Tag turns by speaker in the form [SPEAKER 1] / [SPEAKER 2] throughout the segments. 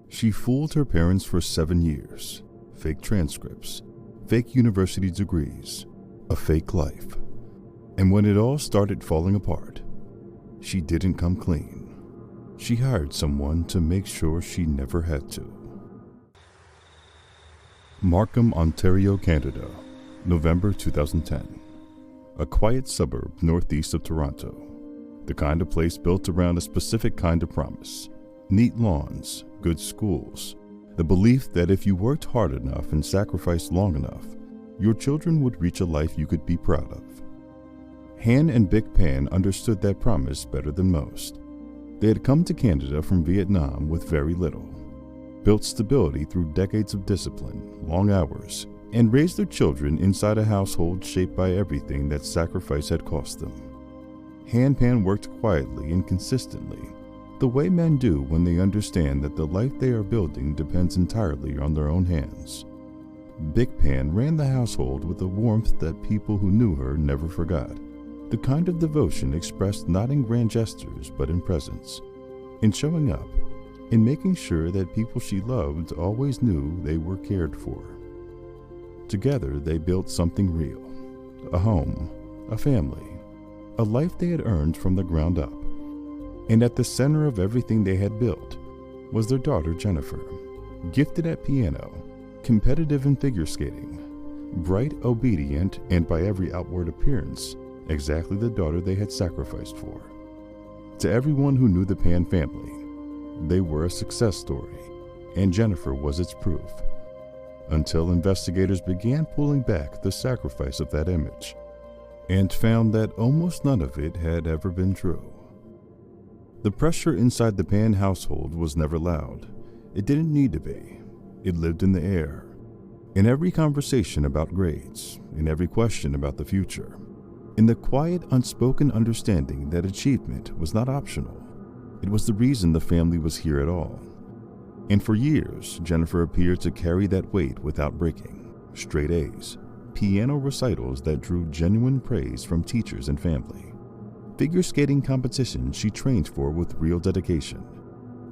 [SPEAKER 1] She fooled her parents for 7 years, fake transcripts, fake university degrees, a fake life. And when it all started falling apart, she didn't come clean. She hired someone to make sure she never had to. Markham, Ontario, Canada, November 2010. A quiet suburb northeast of Toronto. The kind of place built around a specific kind of promise. Neat lawns, good schools, the belief that if you worked hard enough and sacrificed long enough, your children would reach a life you could be proud of. Han and Big Pan understood that promise better than most. They had come to Canada from Vietnam with very little, built stability through decades of discipline, long hours, and raised their children inside a household shaped by everything that sacrifice had cost them. Han Pan worked quietly and consistently, the way men do when they understand that the life they are building depends entirely on their own hands. Big Pan ran the household with a warmth that people who knew her never forgot. The kind of devotion expressed not in grand gestures but in presence, in showing up, in making sure that people she loved always knew they were cared for. Together they built something real, a home, a family, a life they had earned from the ground up. And at the center of everything they had built was their daughter Jennifer, gifted at piano, competitive in figure skating, bright, obedient, and by every outward appearance, exactly the daughter they had sacrificed for. To everyone who knew the Pan family, they were a success story, and Jennifer was its proof. Until investigators began pulling back the sacrifice of that image, and found that almost none of it had ever been true. The pressure inside the Pan household was never loud. It didn't need to be. It lived in the air, in every conversation about grades, in every question about the future, in the quiet, unspoken understanding that achievement was not optional. It was the reason the family was here at all. And for years, Jennifer appeared to carry that weight without breaking. Straight A's, piano recitals that drew genuine praise from teachers and family, figure skating competitions she trained for with real dedication.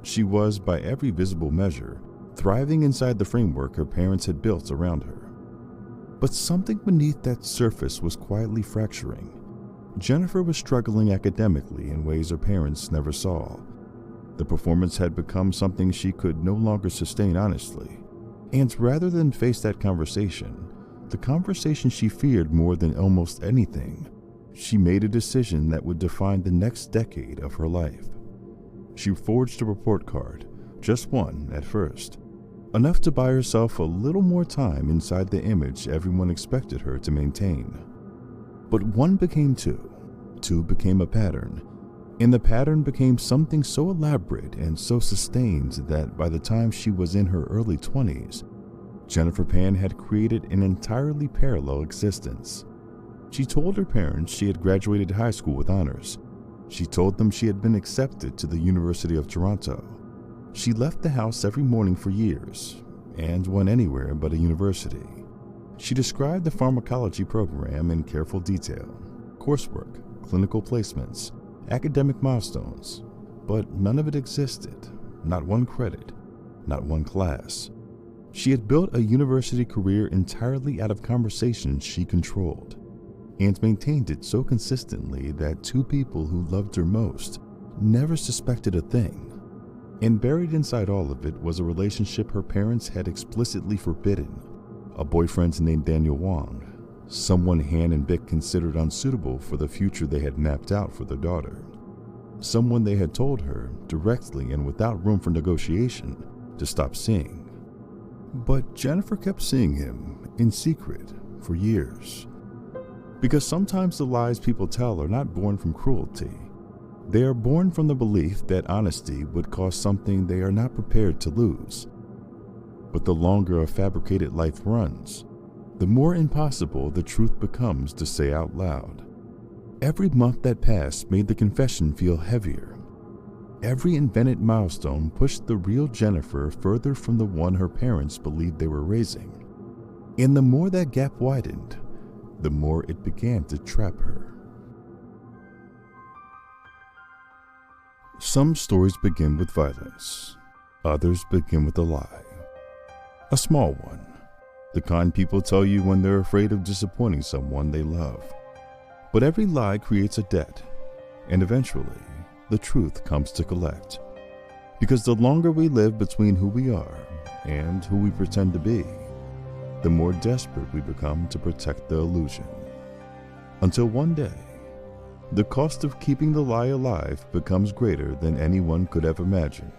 [SPEAKER 1] She was, by every visible measure, thriving inside the framework her parents had built around her. But something beneath that surface was quietly fracturing. Jennifer was struggling academically in ways her parents never saw. The performance had become something she could no longer sustain honestly. And rather than face that conversation, the conversation she feared more than almost anything, she made a decision that would define the next decade of her life. She forged a report card, just one at first, enough to buy herself a little more time inside the image everyone expected her to maintain. But one became two became a pattern, and the pattern became something so elaborate and so sustained that by the time she was in her early 20s, Jennifer Pan had created an entirely parallel existence. She told her parents she had graduated high school with honors. She told them she had been accepted to the University of Toronto. She left the house every morning for years and went anywhere but a university. She described the pharmacology program in careful detail, coursework, clinical placements, academic milestones, but none of it existed, not one credit, not one class. She had built a university career entirely out of conversations she controlled, and maintained it so consistently that two people who loved her most never suspected a thing. And buried inside all of it was a relationship her parents had explicitly forbidden, a boyfriend named Daniel Wong, someone Han and Bick considered unsuitable for the future they had mapped out for their daughter, someone they had told her, directly and without room for negotiation, to stop seeing. But Jennifer kept seeing him, in secret, for years. Because sometimes the lies people tell are not born from cruelty. They are born from the belief that honesty would cost something they are not prepared to lose. But the longer a fabricated life runs, the more impossible the truth becomes to say out loud. Every month that passed made the confession feel heavier. Every invented milestone pushed the real Jennifer further from the one her parents believed they were raising. And the more that gap widened, the more it began to trap her. Some stories begin with violence. Others begin with a lie. A small one. The kind people tell you when they're afraid of disappointing someone they love. But every lie creates a debt, and eventually, the truth comes to collect. Because the longer we live between who we are and who we pretend to be, the more desperate we become to protect the illusion. Until one day, the cost of keeping the lie alive becomes greater than anyone could have imagined.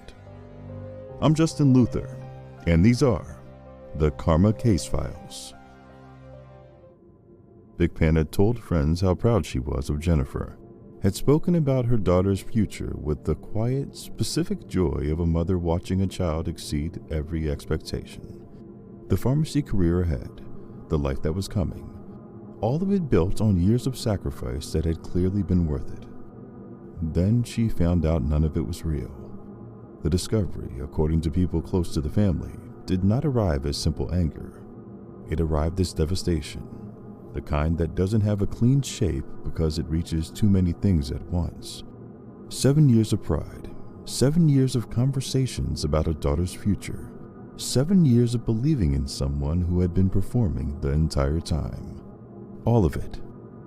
[SPEAKER 1] I'm Justin Luther, and these are the Karma Case Files. Big Pan had told friends how proud she was of Jennifer, had spoken about her daughter's future with the quiet, specific joy of a mother watching a child exceed every expectation. The pharmacy career ahead, the life that was coming, all of it built on years of sacrifice that had clearly been worth it. Then she found out none of it was real. The discovery, according to people close to the family, did not arrive as simple anger. It arrived as devastation, the kind that doesn't have a clean shape because it reaches too many things at once. 7 years of pride, 7 years of conversations about a daughter's future, 7 years of believing in someone who had been performing the entire time. All of it,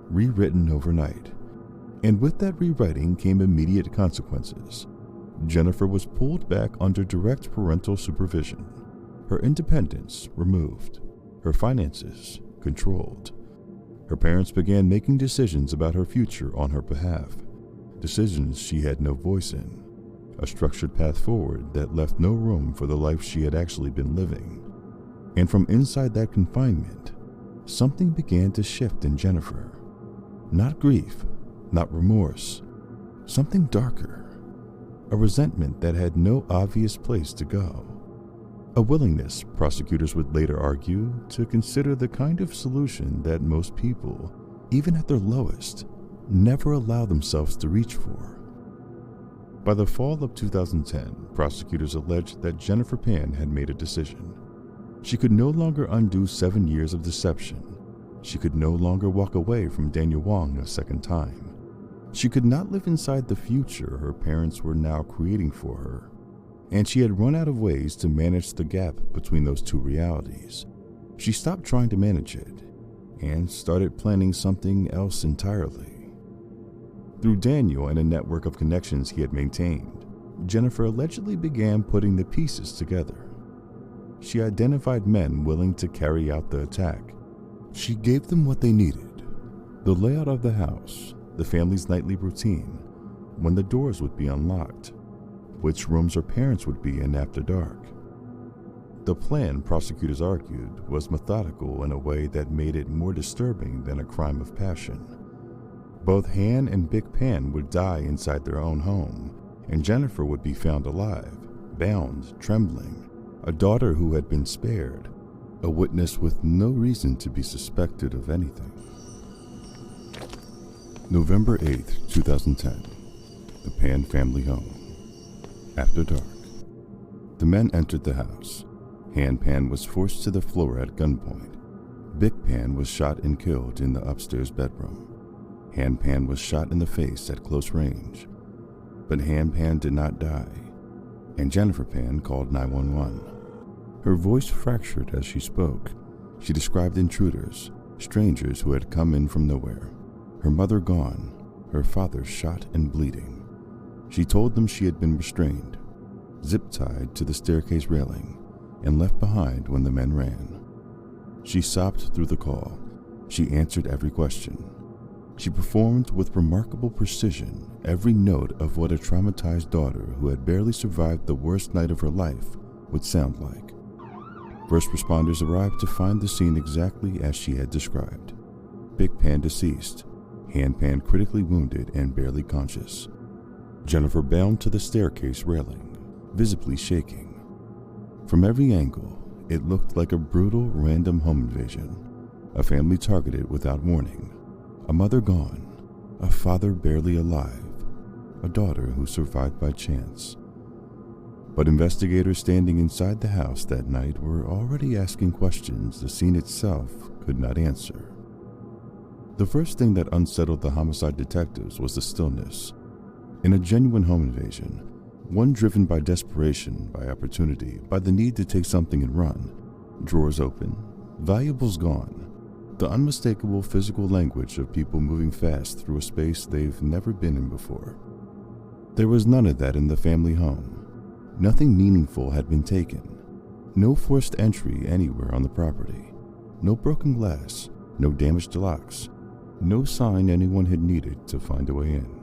[SPEAKER 1] rewritten overnight. And with that rewriting came immediate consequences. Jennifer was pulled back under direct parental supervision, her independence removed, her finances controlled. Her parents began making decisions about her future on her behalf, decisions she had no voice in, a structured path forward that left no room for the life she had actually been living. And from inside that confinement, something began to shift in Jennifer. Not grief, not remorse, something darker, a resentment that had no obvious place to go. A willingness, prosecutors would later argue, to consider the kind of solution that most people, even at their lowest, never allow themselves to reach for. By the fall of 2010, prosecutors alleged that Jennifer Pan had made a decision. She could no longer undo 7 years of deception. She could no longer walk away from Daniel Wong a second time. She could not live inside the future her parents were now creating for her. And she had run out of ways to manage the gap between those two realities. She stopped trying to manage it and started planning something else entirely. Through Daniel and a network of connections he had maintained, Jennifer allegedly began putting the pieces together. She identified men willing to carry out the attack. She gave them what they needed: the layout of the house, the family's nightly routine, when the doors would be unlocked, which rooms her parents would be in after dark. The plan, prosecutors argued, was methodical in a way that made it more disturbing than a crime of passion. Both Han and Big Pan would die inside their own home, and Jennifer would be found alive, bound, trembling, a daughter who had been spared, a witness with no reason to be suspected of anything. November 8, 2010, the Pan family home. After dark, the men entered the house. Han Pan was forced to the floor at gunpoint. Big Pan was shot and killed in the upstairs bedroom. Han Pan was shot in the face at close range, but Han Pan did not die, and Jennifer Pan called 911. Her voice fractured as she spoke. She described intruders, strangers who had come in from nowhere. Her mother gone, her father shot and bleeding. She told them she had been restrained, zip-tied to the staircase railing, and left behind when the men ran. She sobbed through the call. She answered every question. She performed with remarkable precision every note of what a traumatized daughter who had barely survived the worst night of her life would sound like. First responders arrived to find the scene exactly as she had described. Big Pan deceased, Han Pan critically wounded and barely conscious. Jennifer bound to the staircase railing, visibly shaking. From every angle, it looked like a brutal, random home invasion. A family targeted without warning. A mother gone. A father barely alive. A daughter who survived by chance. But investigators standing inside the house that night were already asking questions the scene itself could not answer. The first thing that unsettled the homicide detectives was the stillness. In a genuine home invasion, One driven by desperation, by opportunity, by the need to take something and run. Drawers open, valuables gone. The unmistakable physical language of people moving fast through a space they've never been in before. There was none of that in the family home. Nothing meaningful had been taken. No forced entry anywhere on the property. No broken glass, no damaged locks. No sign anyone had needed to find a way in.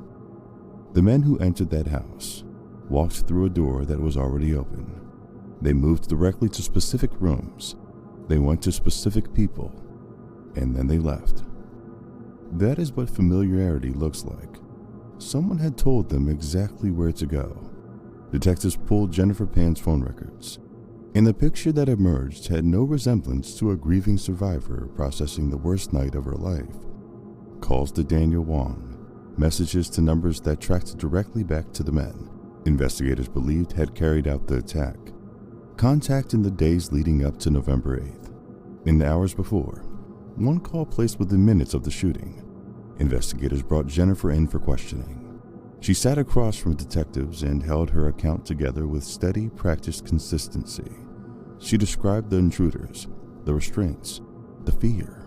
[SPEAKER 1] The men who entered that house walked through a door that was already open. They moved directly to specific rooms. They went to specific people, and then they left. That is what familiarity looks like. Someone had told them exactly where to go. Detectives pulled Jennifer Pan's phone records, and the picture that emerged had no resemblance to a grieving survivor processing the worst night of her life. Calls to Daniel Wong, messages to numbers that tracked directly back to the men investigators believed had carried out the attack. Contact in the days leading up to November 8th. In the hours before, one call placed within minutes of the shooting. Investigators brought Jennifer in for questioning. She sat across from detectives and held her account together with steady, practiced consistency. She described the intruders, the restraints, the fear.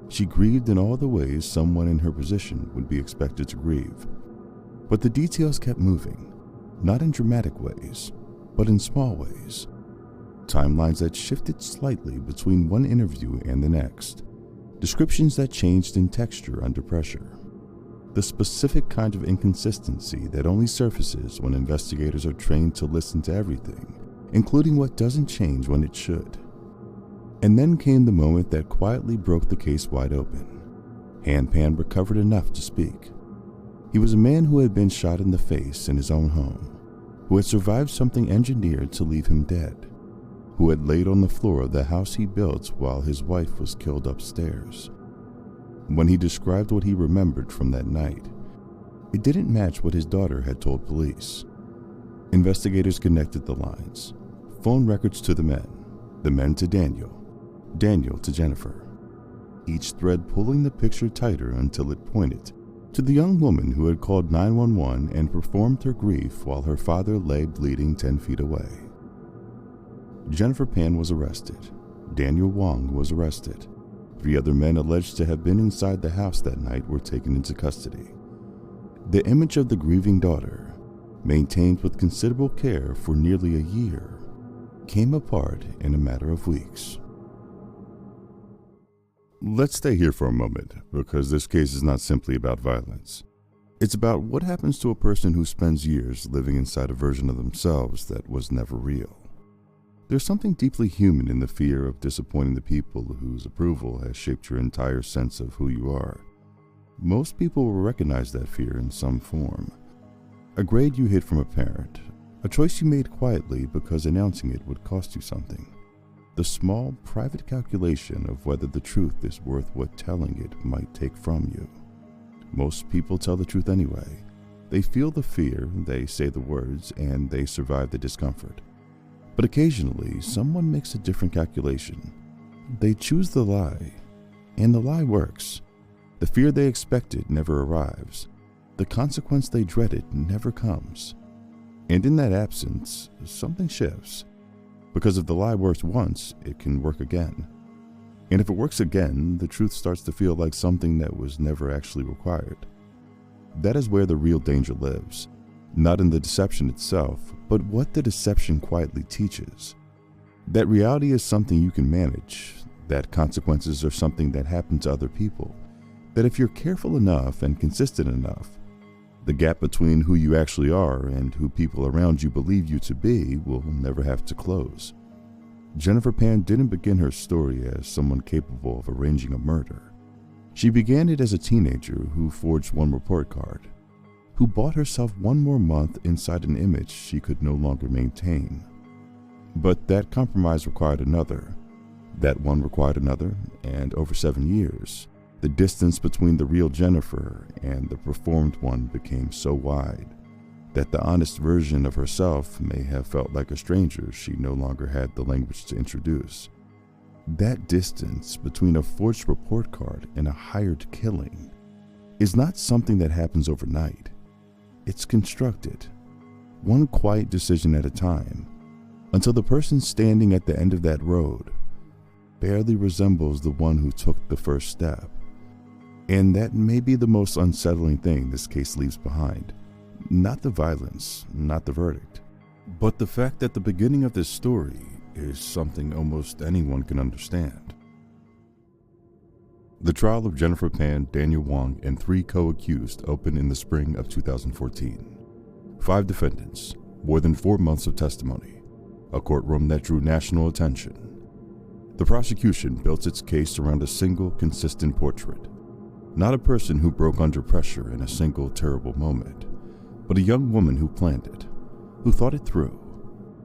[SPEAKER 1] She grieved in all the ways someone in her position would be expected to grieve. But the details kept moving, not in dramatic ways, but in small ways. Timelines that shifted slightly between one interview and the next. Descriptions that changed in texture under pressure. The specific kind of inconsistency that only surfaces when investigators are trained to listen to everything, including what doesn't change when it should. And then came the moment that quietly broke the case wide open. Pan recovered enough to speak. He was a man who had been shot in the face in his own home, who had survived something engineered to leave him dead, who had laid on the floor of the house he built while his wife was killed upstairs. When he described what he remembered from that night, it didn't match what his daughter had told police. Investigators connected the lines, phone records to the men to Daniel, Daniel to Jennifer, each thread pulling the picture tighter until it pointed to the young woman who had called 911 and performed her grief while her father lay bleeding 10 feet away. Jennifer Pan was arrested. Daniel Wong was arrested. 3 other men alleged to have been inside the house that night were taken into custody. The image of the grieving daughter, maintained with considerable care for nearly a year, came apart in a matter of weeks. Let's stay here for a moment, because this case is not simply about violence. It's about what happens to a person who spends years living inside a version of themselves that was never real. There's something deeply human in the fear of disappointing the people whose approval has shaped your entire sense of who you are. Most people will recognize that fear in some form. A grade you hid from a parent, a choice you made quietly because announcing it would cost you something. The small, private calculation of whether the truth is worth what telling it might take from you. Most people tell the truth anyway. They feel the fear, they say the words, and they survive the discomfort. But occasionally, someone makes a different calculation. They choose the lie, and the lie works. The fear they expected never arrives. The consequence they dreaded never comes. And in that absence, something shifts. Because if the lie works once, it can work again. And if it works again, the truth starts to feel like something that was never actually required. That is where the real danger lives. Not in the deception itself, but what the deception quietly teaches. That reality is something you can manage, that consequences are something that happen to other people, that if you're careful enough and consistent enough, the gap between who you actually are and who people around you believe you to be will never have to close. Jennifer Pan didn't begin her story as someone capable of arranging a murder. She began it as a teenager who forged one report card, who bought herself one more month inside an image she could no longer maintain. But that compromise required another. That one required another, and over 7 years, the distance between the real Jennifer and the performed one became so wide that the honest version of herself may have felt like a stranger she no longer had the language to introduce. That distance between a forged report card and a hired killing is not something that happens overnight. It's constructed. one quiet decision at a time, until the person standing at the end of that road barely resembles the one who took the first step. And that may be the most unsettling thing this case leaves behind. Not the violence, not the verdict, but the fact that the beginning of this story is something almost anyone can understand. The trial of Jennifer Pan, Daniel Wong, and 3 co-accused opened in the spring of 2014. 5 defendants, more than 4 months of testimony, a courtroom that drew national attention. The prosecution built its case around a single, consistent portrait. Not a person who broke under pressure in a single terrible moment, but a young woman who planned it, who thought it through,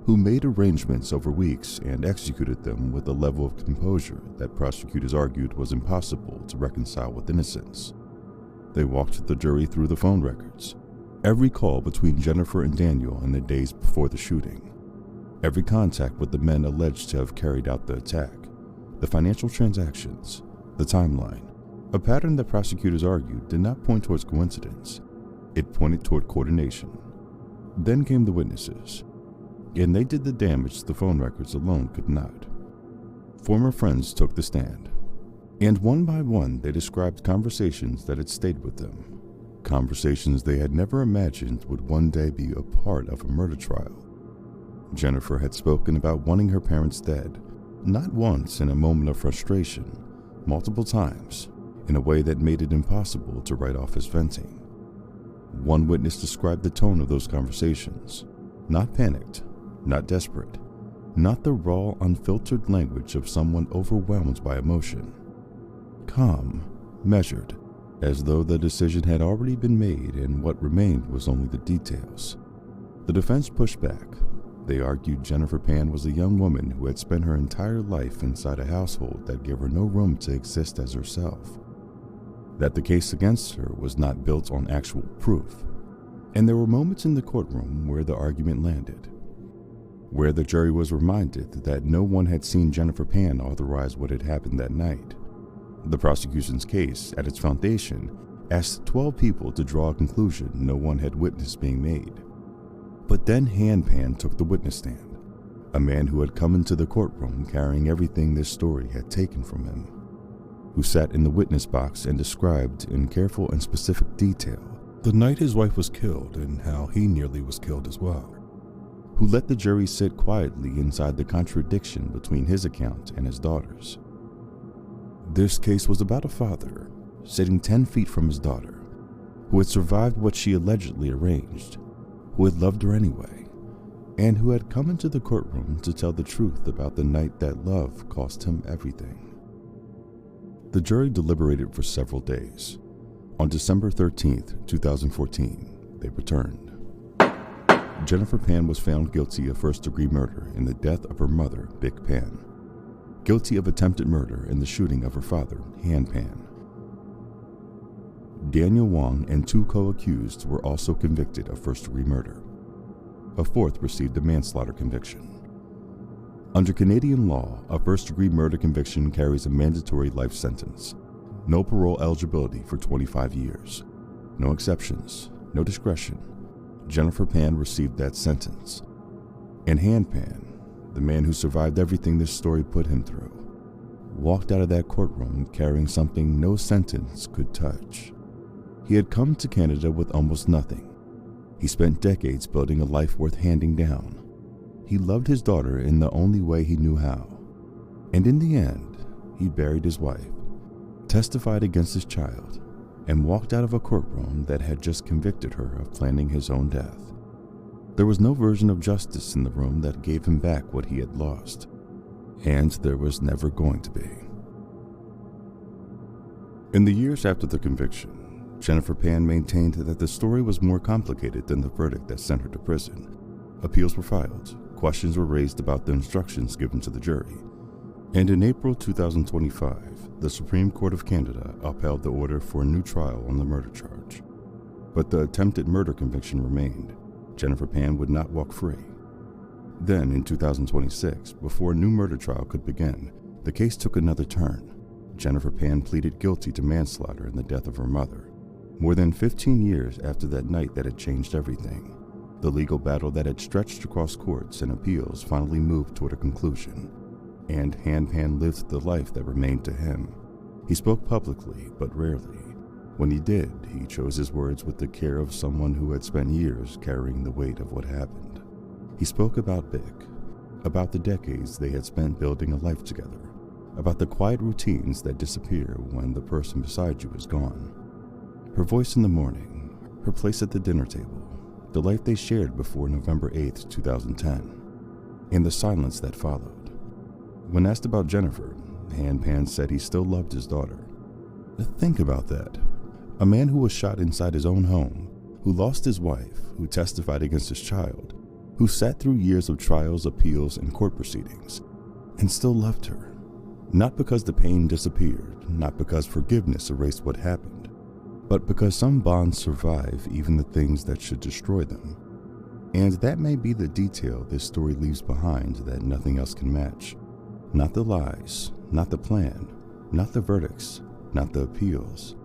[SPEAKER 1] who made arrangements over weeks and executed them with a level of composure that prosecutors argued was impossible to reconcile with innocence. They walked the jury through the phone records, every call between Jennifer and Daniel in the days before the shooting, every contact with the men alleged to have carried out the attack, the financial transactions, the timeline, a pattern that prosecutors argued did not point towards coincidence. It pointed toward coordination. Then came the witnesses, and they did the damage the phone records alone could not. Former friends took the stand, and one by one they described conversations that had stayed with them, conversations they had never imagined would one day be a part of a murder trial. Jennifer had spoken about wanting her parents dead, not once in a moment of frustration, multiple times, in a way that made it impossible to write off as venting. One witness described the tone of those conversations, not panicked, not desperate, not the raw, unfiltered language of someone overwhelmed by emotion. Calm, measured, as though the decision had already been made and what remained was only the details. The defense pushed back. They argued Jennifer Pan was a young woman who had spent her entire life inside a household that gave her no room to exist as herself, that the case against her was not built on actual proof. And there were moments in the courtroom where the argument landed, where the jury was reminded that no one had seen Jennifer Pan authorize what had happened that night. The prosecution's case, at its foundation, asked 12 people to draw a conclusion no one had witnessed being made. But then Pan took the witness stand, a man who had come into the courtroom carrying everything this story had taken from him, who sat in the witness box and described in careful and specific detail the night his wife was killed and how he nearly was killed as well, who let the jury sit quietly inside the contradiction between his account and his daughter's. This case was about a father sitting 10 feet from his daughter, who had survived what she allegedly arranged, who had loved her anyway, and who had come into the courtroom to tell the truth about the night that love cost him everything. The jury deliberated for several days. On December 13th, 2014, they returned. Jennifer Pan was found guilty of first-degree murder in the death of her mother, Vic Pan, guilty of attempted murder in the shooting of her father, Han Pan. Daniel Wong and 2 co-accused were also convicted of first-degree murder. A 4th received a manslaughter conviction. Under Canadian law, a first-degree murder conviction carries a mandatory life sentence, no parole eligibility for 25 years, no exceptions, no discretion. Jennifer Pan received that sentence. And Han Pan, the man who survived everything this story put him through, walked out of that courtroom carrying something no sentence could touch. He had come to Canada with almost nothing. He spent decades building a life worth handing down. He loved his daughter in the only way he knew how. And in the end, he buried his wife, testified against his child, and walked out of a courtroom that had just convicted her of planning his own death. There was no version of justice in the room that gave him back what he had lost, and there was never going to be. In the years after the conviction, Jennifer Pan maintained that the story was more complicated than the verdict that sent her to prison. Appeals were filed, questions were raised about the instructions given to the jury, and in April 2025, the Supreme Court of Canada upheld the order for a new trial on the murder charge. But the attempted murder conviction remained. Jennifer Pan would not walk free. Then, in 2026, before a new murder trial could begin, the case took another turn. Jennifer Pan pleaded guilty to manslaughter in the death of her mother, more than 15 years after that night that had changed everything. The legal battle that had stretched across courts and appeals finally moved toward a conclusion, and Han Pan lived the life that remained to him. He spoke publicly, but rarely. When he did, he chose his words with the care of someone who had spent years carrying the weight of what happened. He spoke about Vic, about the decades they had spent building a life together, about the quiet routines that disappear when the person beside you is gone. Her voice in the morning, her place at the dinner table, the life they shared before November 8, 2010, and the silence that followed. When asked about Jennifer, Han Pan said he still loved his daughter. Think about that. A man who was shot inside his own home, who lost his wife, who testified against his child, who sat through years of trials, appeals, and court proceedings, and still loved her. Not because the pain disappeared, not because forgiveness erased what happened, but because some bonds survive even the things that should destroy them. And that may be the detail this story leaves behind that nothing else can match. Not the lies, not the plan, not the verdicts, not the appeals,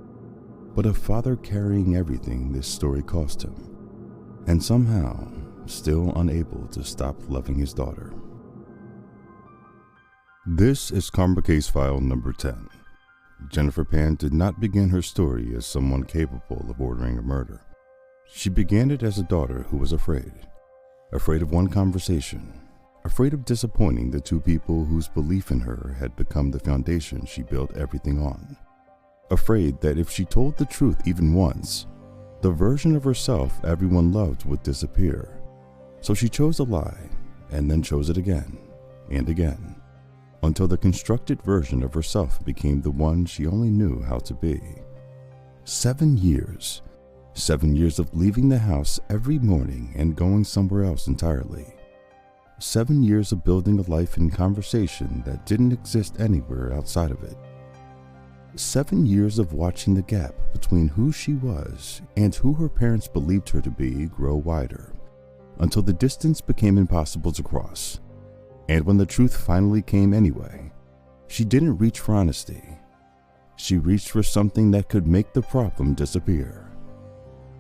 [SPEAKER 1] but a father carrying everything this story cost him, and somehow still unable to stop loving his daughter. This is Karma Case File number 10. Jennifer Pan did not begin her story as someone capable of ordering a murder. She began it as a daughter who was afraid of one conversation, afraid of disappointing the two people whose belief in her had become the foundation she built everything on. Afraid that if she told the truth even once, the version of herself everyone loved would disappear. So she chose a lie, and then chose it again, and again, until the constructed version of herself became the one she only knew how to be. 7 years. 7 years of leaving the house every morning and going somewhere else entirely. 7 years of building a life in conversation that didn't exist anywhere outside of it. 7 years of watching the gap between who she was and who her parents believed her to be grow wider, until the distance became impossible to cross. And when the truth finally came anyway, she didn't reach for honesty. She reached for something that could make the problem disappear.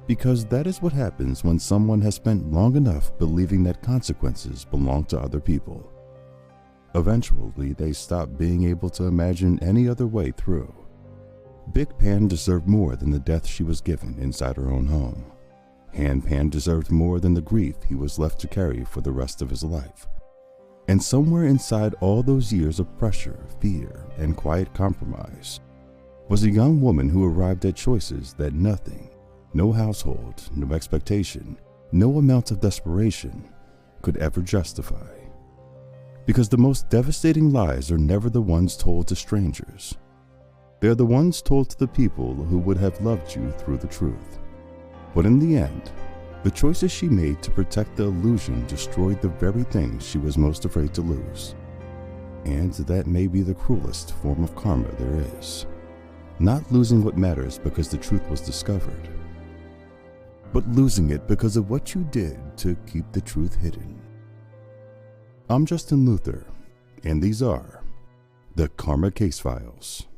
[SPEAKER 1] Because that is what happens when someone has spent long enough believing that consequences belong to other people. Eventually, they stop being able to imagine any other way through. Big Pan deserved more than the death she was given inside her own home. Han Pan deserved more than the grief he was left to carry for the rest of his life. And somewhere inside all those years of pressure, fear, and quiet compromise was a young woman who arrived at choices that nothing, no household, no expectation, no amount of desperation could ever justify. Because the most devastating lies are never the ones told to strangers. They're the ones told to the people who would have loved you through the truth. But in the end, the choices she made to protect the illusion destroyed the very things she was most afraid to lose. And that may be the cruelest form of karma there is. Not losing what matters because the truth was discovered, but losing it because of what you did to keep the truth hidden. I'm Justin Luther, and these are the Karma Case Files.